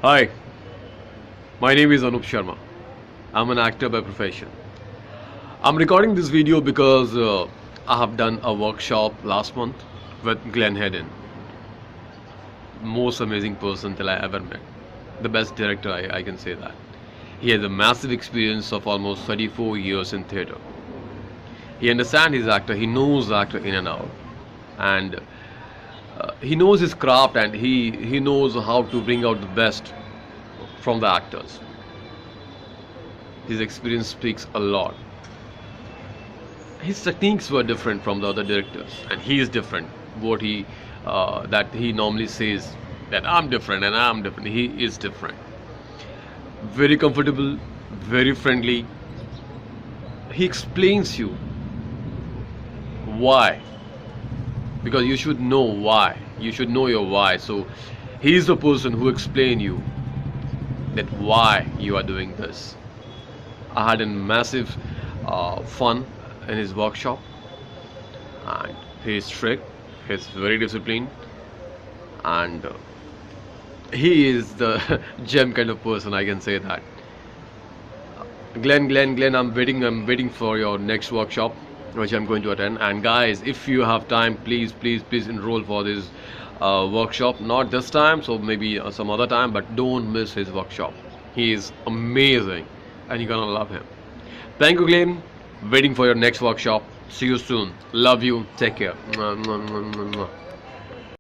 Hi, my name is Anup Sharma. I'm an actor by profession. I'm recording this video because I have done a workshop last month with Glenn Hedden. Most amazing person that I ever met. The best director, I can say that. He has a massive experience of almost 34 years in theater. He understands his actor, he knows the actor in and out. And he knows his craft, and he knows how to bring out the best from the actors. His experience speaks a lot. His techniques were different from the other directors, and he is different. What he that he normally says that I'm different and I'm different. He is different. Very comfortable, very friendly. He explains you why, because you should know why. You should know your why. So he is the person who explain you that why you are doing this. I had a massive fun in his workshop, and he is strict, he's very disciplined, and he is the gem kind of person, I can say that. Glenn, I'm waiting for your next workshop, which I'm going to attend. And guys, if you have time, please enroll for this workshop. Not this time, so maybe some other time, but don't miss his workshop. He is amazing, and you're gonna love him. Thank you, Glenn. Waiting for your next workshop. See you soon. Love you. Take care. Mwah, mwah, mwah, mwah, mwah.